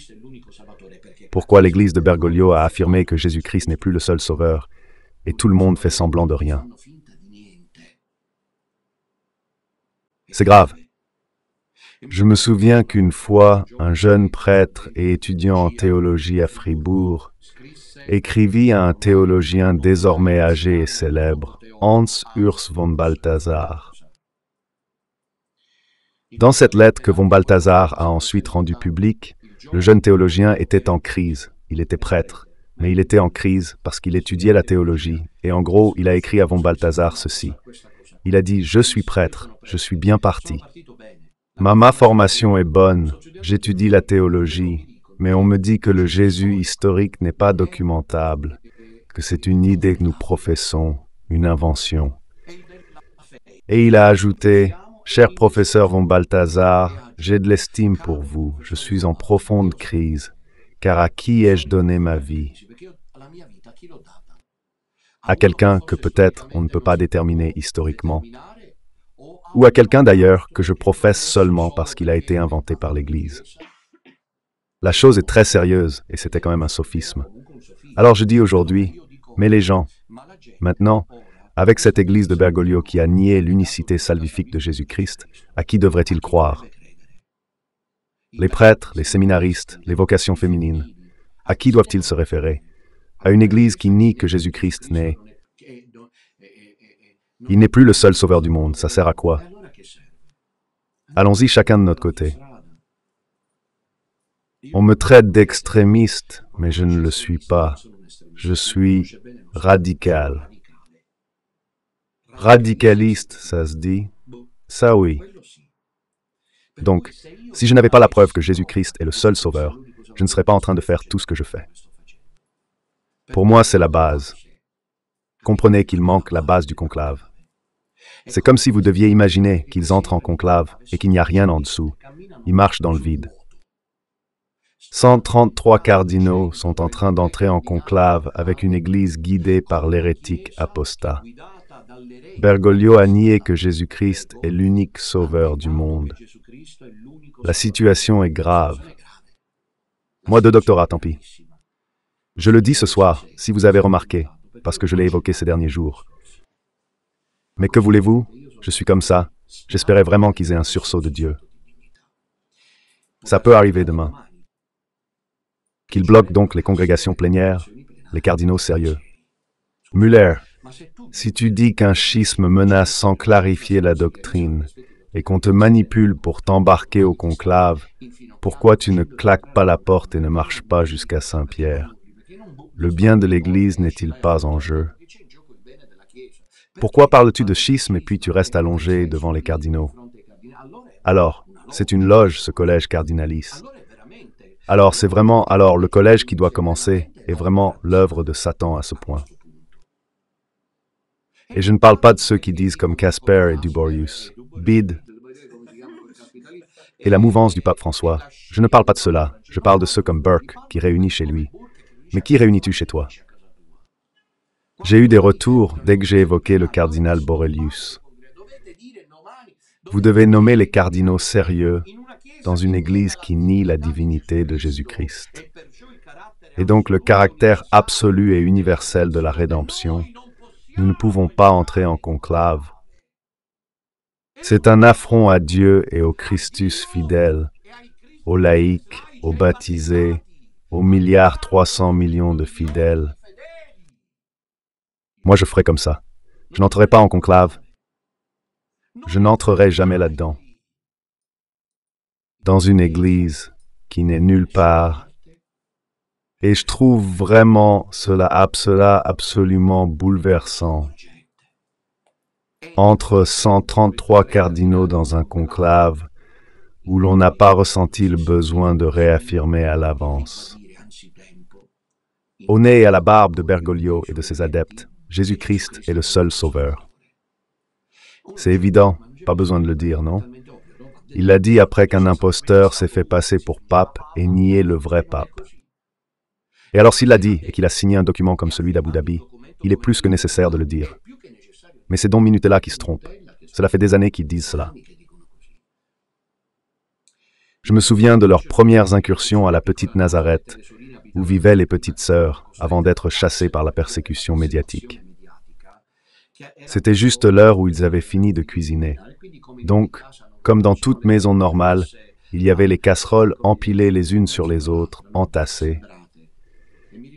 Speaker 1: Pourquoi l'Église de Bergoglio a affirmé que Jésus-Christ n'est plus le seul sauveur et tout le monde fait semblant de rien? C'est grave. Je me souviens qu'une fois, un jeune prêtre et étudiant en théologie à Fribourg écrivit à un théologien désormais âgé et célèbre, Hans Urs von Balthasar. Dans cette lettre que von Balthasar a ensuite rendue publique, le jeune théologien était en crise. Il était prêtre, mais il était en crise parce qu'il étudiait la théologie. Et en gros, il a écrit à von Balthasar ceci. Il a dit « Je suis prêtre, je suis bien parti. Ma formation est bonne, j'étudie la théologie, mais on me dit que le Jésus historique n'est pas documentable, que c'est une idée que nous professons, une invention. » Et il a ajouté « Cher professeur von Balthasar, j'ai de l'estime pour vous, je suis en profonde crise, car à qui ai-je donné ma vie? À quelqu'un que peut-être on ne peut pas déterminer historiquement, ou à quelqu'un d'ailleurs que je professe seulement parce qu'il a été inventé par l'Église. La chose est très sérieuse, et c'était quand même un sophisme. Alors je dis aujourd'hui, mais les gens, maintenant, avec cette Église de Bergoglio qui a nié l'unicité salvifique de Jésus-Christ, à qui devraient-ils croire? Les prêtres, les séminaristes, les vocations féminines, à qui doivent-ils se référer? À une Église qui nie que Jésus-Christ n'est... Il n'est plus le seul sauveur du monde, ça sert à quoi? Allons-y chacun de notre côté. On me traite d'extrémiste, mais je ne le suis pas. Je suis radical. Radicaliste, ça se dit? Ça oui. Donc, si je n'avais pas la preuve que Jésus-Christ est le seul sauveur, je ne serais pas en train de faire tout ce que je fais. Pour moi, c'est la base. Comprenez qu'il manque la base du conclave. C'est comme si vous deviez imaginer qu'ils entrent en conclave et qu'il n'y a rien en dessous. Ils marchent dans le vide. 133 cardinaux sont en train d'entrer en conclave avec une église guidée par l'hérétique apostat. Bergoglio a nié que Jésus-Christ est l'unique sauveur du monde. La situation est grave. Moi, de doctorat, tant pis. Je le dis ce soir, si vous avez remarqué, parce que je l'ai évoqué ces derniers jours. Mais que voulez-vous? Je suis comme ça. J'espérais vraiment qu'ils aient un sursaut de Dieu. Ça peut arriver demain. Qu'ils bloquent donc les congrégations plénières, les cardinaux sérieux. Müller, si tu dis qu'un schisme menace sans clarifier la doctrine et qu'on te manipule pour t'embarquer au conclave, pourquoi tu ne claques pas la porte et ne marches pas jusqu'à Saint-Pierre? Le bien de l'Église n'est-il pas en jeu? Pourquoi parles-tu de schisme et puis tu restes allongé devant les cardinaux? Alors, c'est une loge, ce collège cardinalice. Alors, c'est vraiment le collège qui doit commencer est vraiment l'œuvre de Satan à ce point. Et je ne parle pas de ceux qui disent comme Casper et Duborius, Bide et la mouvance du pape François. Je ne parle pas de ceux-là, je parle de ceux comme Burke qui réunit chez lui. Mais qui réunis-tu chez toi? J'ai eu des retours dès que j'ai évoqué le cardinal Borelius. Vous devez nommer les cardinaux sérieux dans une église qui nie la divinité de Jésus-Christ. Et donc le caractère absolu et universel de la rédemption, nous ne pouvons pas entrer en conclave. C'est un affront à Dieu et au Christus fidèle, aux laïcs, aux baptisés, aux 1,3 milliard de fidèles. Moi, je ferai comme ça. Je n'entrerai pas en conclave. Je n'entrerai jamais là-dedans. Dans une église qui n'est nulle part. Et je trouve vraiment cela absolument bouleversant. Entre 133 cardinaux dans un conclave où l'on n'a pas ressenti le besoin de réaffirmer à l'avance. Au nez et à la barbe de Bergoglio et de ses adeptes, Jésus-Christ est le seul sauveur. C'est évident, pas besoin de le dire, non? Il l'a dit après qu'un imposteur s'est fait passer pour pape et nié le vrai pape. Et alors s'il l'a dit et qu'il a signé un document comme celui d'Abu Dhabi, il est plus que nécessaire de le dire. Mais c'est Don Minutella qui se trompe. Cela fait des années qu'ils disent cela. Je me souviens de leurs premières incursions à la petite Nazareth, où vivaient les petites sœurs, avant d'être chassées par la persécution médiatique. C'était juste l'heure où ils avaient fini de cuisiner. Donc, comme dans toute maison normale, il y avait les casseroles empilées les unes sur les autres, entassées.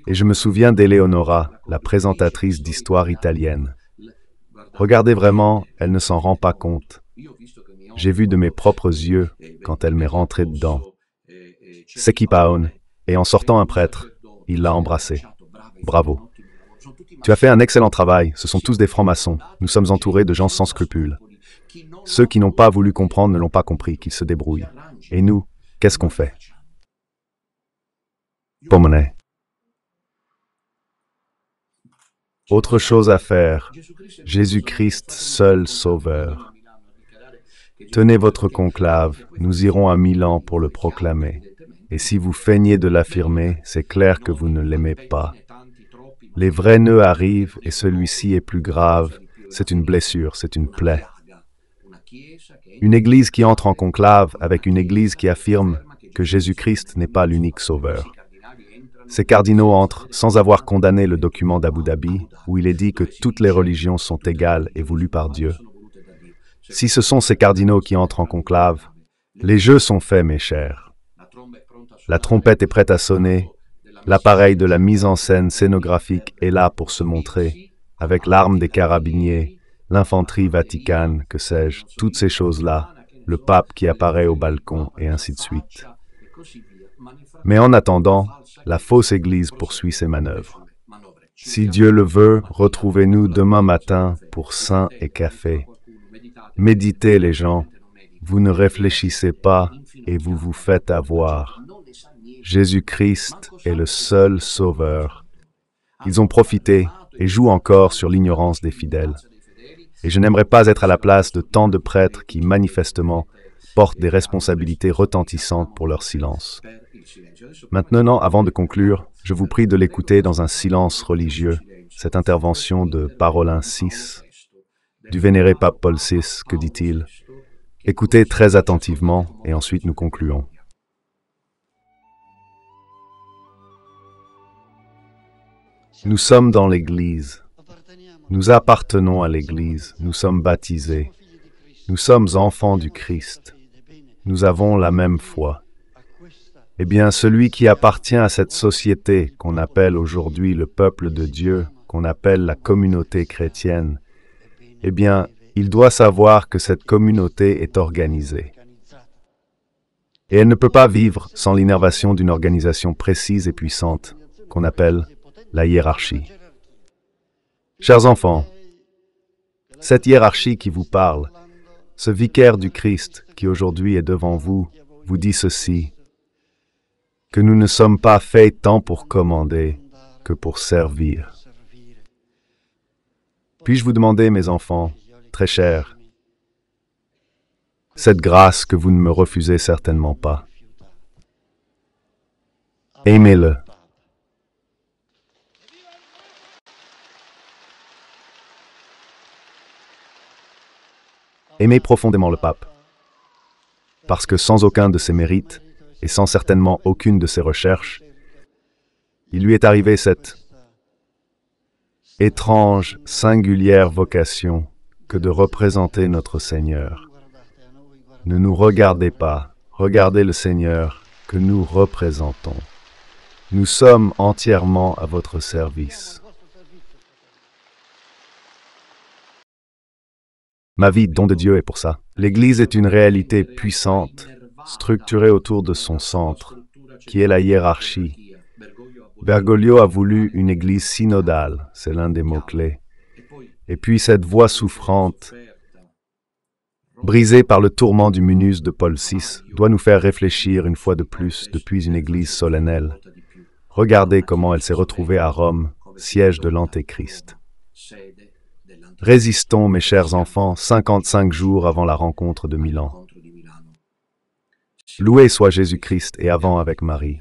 Speaker 1: Et je me souviens d'Eleonora, la présentatrice d'histoire italienne. Regardez vraiment, elle ne s'en rend pas compte. J'ai vu de mes propres yeux quand elle m'est rentrée dedans. Sekipaon, et en sortant un prêtre, il l'a embrassé. Bravo. Tu as fait un excellent travail, ce sont tous des francs-maçons. Nous sommes entourés de gens sans scrupules. Ceux qui n'ont pas voulu comprendre ne l'ont pas compris, qu'ils se débrouillent. Et nous, qu'est-ce qu'on fait? Pomone. Autre chose à faire. Jésus-Christ, seul Sauveur. Tenez votre conclave, nous irons à Milan pour le proclamer. Et si vous feignez de l'affirmer, c'est clair que vous ne l'aimez pas. Les vrais nœuds arrivent et celui-ci est plus grave. C'est une blessure, c'est une plaie. Une église qui entre en conclave avec une église qui affirme que Jésus-Christ n'est pas l'unique sauveur. Ces cardinaux entrent sans avoir condamné le document d'Abu Dhabi, où il est dit que toutes les religions sont égales et voulues par Dieu. Si ce sont ces cardinaux qui entrent en conclave, les jeux sont faits, mes chers. La trompette est prête à sonner, l'appareil de la mise en scène scénographique est là pour se montrer, avec l'arme des carabiniers, l'infanterie vaticane, que sais-je, toutes ces choses-là, le pape qui apparaît au balcon, et ainsi de suite. Mais en attendant, la fausse Église poursuit ses manœuvres. Si Dieu le veut, retrouvez-nous demain matin pour Saint et café. Méditez les gens, vous ne réfléchissez pas et vous vous faites avoir. Jésus-Christ est le seul Sauveur. Ils ont profité et jouent encore sur l'ignorance des fidèles. Et je n'aimerais pas être à la place de tant de prêtres qui, manifestement, portent des responsabilités retentissantes pour leur silence. Maintenant, avant de conclure, je vous prie de l'écouter dans un silence religieux, cette intervention de Parolin VI, du vénéré pape Paul VI, que dit-il? Écoutez très attentivement et ensuite nous concluons. Nous sommes dans l'Église. Nous appartenons à l'Église. Nous sommes baptisés. Nous sommes enfants du Christ. Nous avons la même foi. Eh bien, celui qui appartient à cette société qu'on appelle aujourd'hui le peuple de Dieu, qu'on appelle la communauté chrétienne, eh bien, il doit savoir que cette communauté est organisée. Et elle ne peut pas vivre sans l'innervation d'une organisation précise et puissante, qu'on appelle la hiérarchie. Chers enfants, cette hiérarchie qui vous parle, ce vicaire du Christ qui aujourd'hui est devant vous, vous dit ceci, que nous ne sommes pas faits tant pour commander que pour servir. Puis-je vous demander, mes enfants, très chers, cette grâce que vous ne me refusez certainement pas. Aimez-le. Aimez profondément le pape, parce que sans aucun de ses mérites, et sans certainement aucune de ses recherches, il lui est arrivé cette étrange, singulière vocation que de représenter notre Seigneur. Ne nous regardez pas, regardez le Seigneur que nous représentons. Nous sommes entièrement à votre service. Ma vie, don de Dieu, est pour ça. L'Église est une réalité puissante, structurée autour de son centre, qui est la hiérarchie. Bergoglio a voulu une Église synodale, c'est l'un des mots-clés. Et puis cette voix souffrante, brisée par le tourment du munus de Paul VI, doit nous faire réfléchir une fois de plus depuis une Église solennelle. Regardez comment elle s'est retrouvée à Rome, siège de l'Antéchrist. Résistons, mes chers enfants, 55 jours avant la rencontre de Milan. Loué soit Jésus-Christ et avant avec Marie.